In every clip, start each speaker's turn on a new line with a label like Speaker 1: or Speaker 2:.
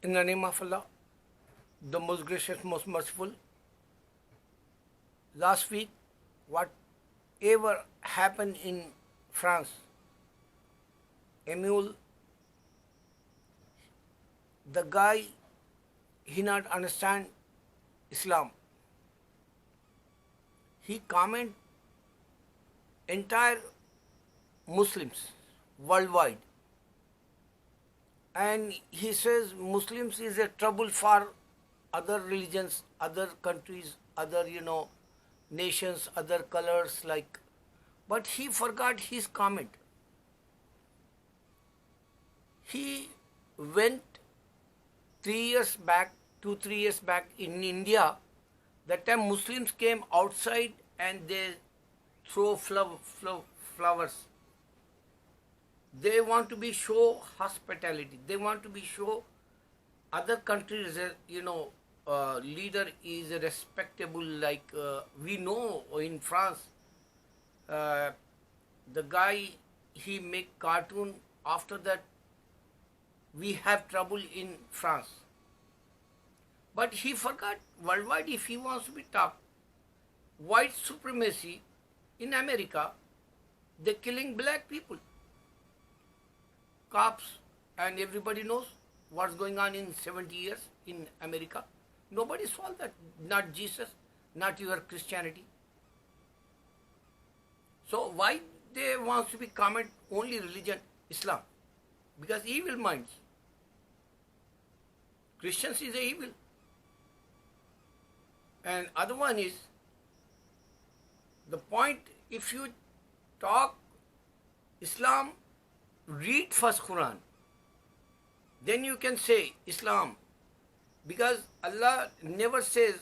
Speaker 1: In the name of Allah, the most gracious, most merciful. Last week, whatever happened in France, Emile, the guy, he not understand Islam. He comment entire Muslims worldwide, and he says Muslims is a trouble for other religions, other countries, other nations, other colors like. But he forgot his comment. He went 3 years back, 2 3 years back in India. That time Muslims came outside and they throw flowers. They want to be show hospitality. They want to be show other countries. Leader is respectable. Like we know in France, the guy he make cartoon. After that, we have trouble in France. But he forgot worldwide if he wants to be top. White supremacy in America, they're killing black people. Cops and everybody knows what's going on in 70 years in America. Nobody solved that. Not Jesus, not your Christianity. So why they want to be comment only religion, Islam? Because evil minds. Christians is a evil. And other one is the point, if you talk Islam, read first Quran. Then you can say Islam. Because Allah never says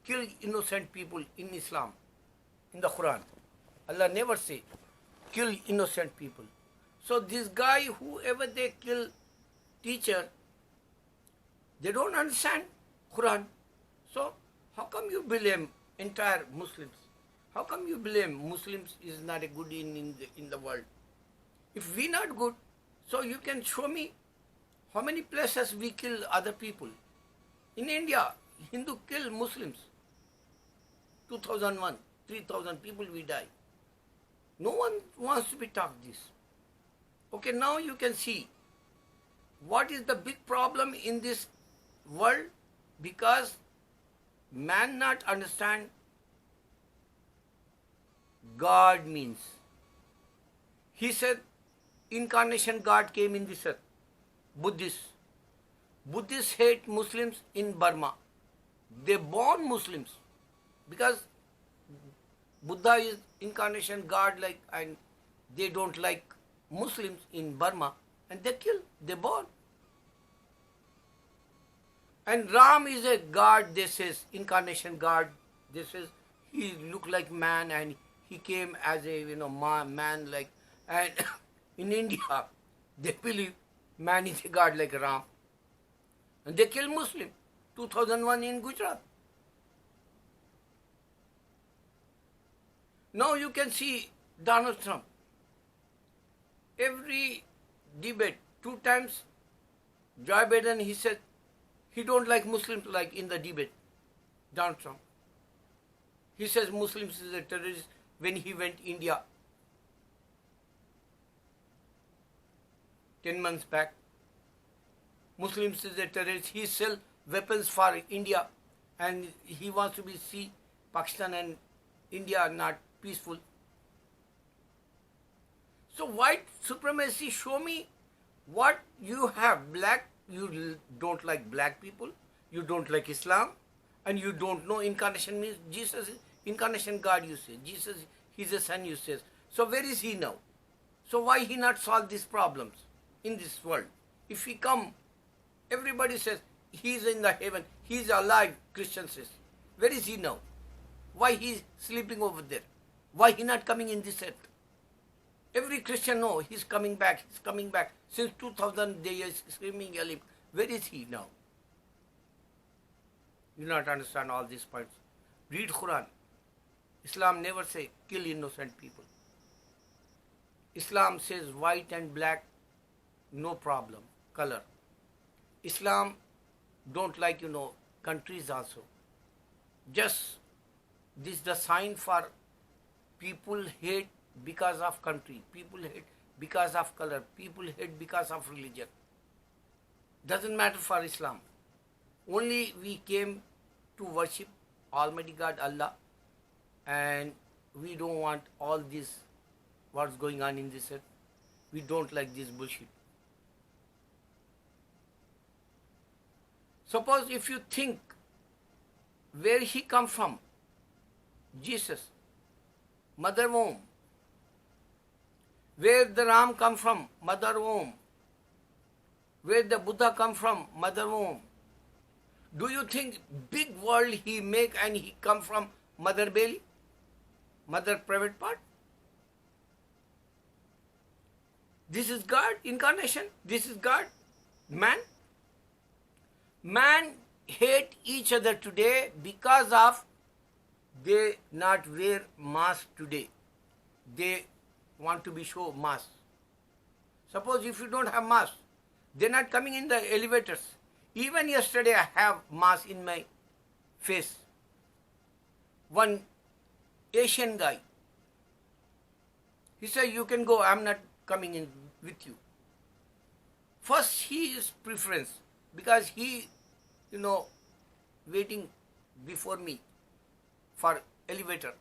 Speaker 1: kill innocent people in Islam, in the Quran. Allah never say kill innocent people. So this guy, whoever they kill teacher, they don't understand Quran. So how come you blame entire Muslims? How come you blame Muslims is not a good in the world? If we not good, so you can show me how many places we kill other people. In India, Hindu kill Muslims. 2001, 3,000 people we die. No one wants to be taught this. Okay, now you can see what is the big problem in this world, because man not understand God means. He said incarnation God came in this earth. Buddhists hate Muslims in Burma. They born Muslims because Buddha is incarnation God, like, and they don't like Muslims in Burma, and they kill, they born. And Ram is a God, they says, incarnation God. They says he look like man and he came as a man like. And in India, they believe man is a God like Ram. And they kill Muslim. 2001 in Gujarat. Now you can see Donald Trump. Every debate, 2 times, Joe Biden, he said, he don't like Muslims, like in the debate, Donald Trump. He says Muslims is a terrorist when he went India 10 months back. Muslims is a terrorist. He sell weapons for India, and he wants to see Pakistan and India are not peaceful. So white supremacy, show me what you have. Black, you don't like black people, you don't like Islam, and you don't know incarnation means Jesus is incarnation God, you say. Jesus, he's a son, you say. So where is he now? So why he not solve these problems in this world? If he come, everybody says he's in the heaven, he's alive, Christian says. Where is he now? Why he's sleeping over there? Why he not coming in this earth? Every Christian know he's coming back, he's coming back. Since 2000 they are screaming, yelling. Where is he now? You not understand all these points. Read Quran. Islam never say kill innocent people. Islam says white and black, no problem, color. Islam don't like, countries also. Just this is the sign for people hate because of country, people hate because of color, people hate because of religion. Doesn't matter for Islam. Only we came to worship Almighty God Allah, and we don't want all this what's going on in this earth. We don't like this bullshit. Suppose if you think where he come from, Jesus, mother womb. Where the Ram come from, mother womb. Where the Buddha come from, mother womb. Do you think big world he make and he come from mother belly, mother private part? This is God incarnation. This is God, man. Man hate each other today because of they not wear mask today. They want to be show mask. Suppose if you don't have mask, they're not coming in the elevators. Even yesterday I have mask in my face. One Asian guy, he said, you can go, I'm not coming in with you. First he is preference because he, waiting before me for elevator.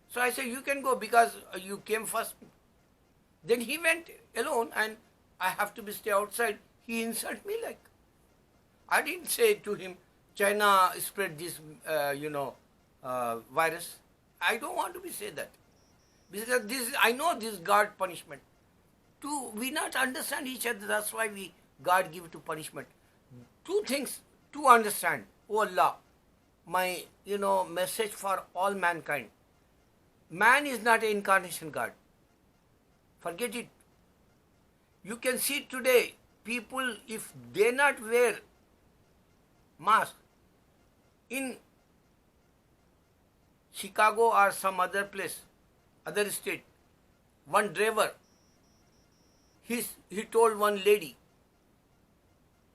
Speaker 1: So I said, you can go because you came first. Then he went alone and I have to be stay outside. He insulted me like. I didn't say to him, China spread this, virus. I don't want to be say that. Because I know this God punishment. We not understand each other, that's why God give to punishment. Two things to understand. Oh Allah, my, message for all mankind. Man is not an incarnation God. Forget it. You can see today, people, if they not wear mask, in Chicago or some other place, other state, one driver, he told one lady,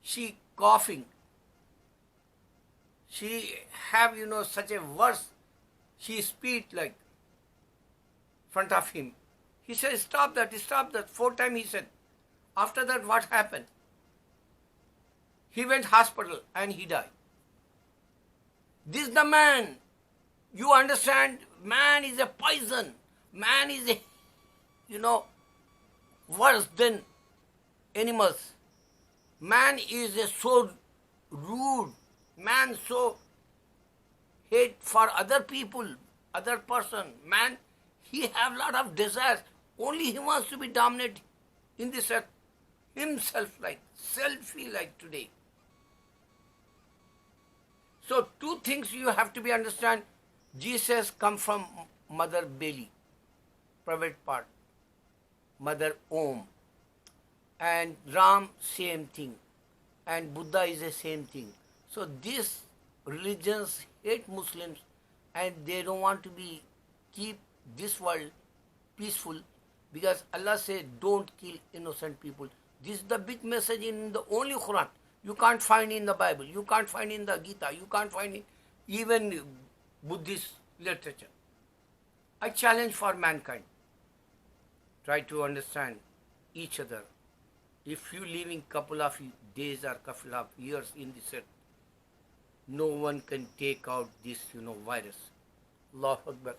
Speaker 1: she coughing, she have, such a worse, she speed like, front of him. He said, stop that, 4 times he said. After that, what happened? He went hospital and he died. This is the man. You understand? Man is a poison. Man is a, worse than animals. Man is a so rude. Man so hate for other people, other person. Man, he have lot of desires. Only he wants to be dominant in this earth. Himself like, selfie like today. So 2 things you have to be understand. Jesus come from mother belly, private part, mother womb. And Ram, same thing. And Buddha is the same thing. So these religions hate Muslims and they don't want to keep this world peaceful because Allah said don't kill innocent people. This is the big message in the only Quran. You can't find in the Bible, you can't find in the Gita, you can't find in even Buddhist literature. I challenge for mankind. Try to understand each other. If you living couple of days or couple of years in this earth, no one can take out this, virus. Allahu Akbar.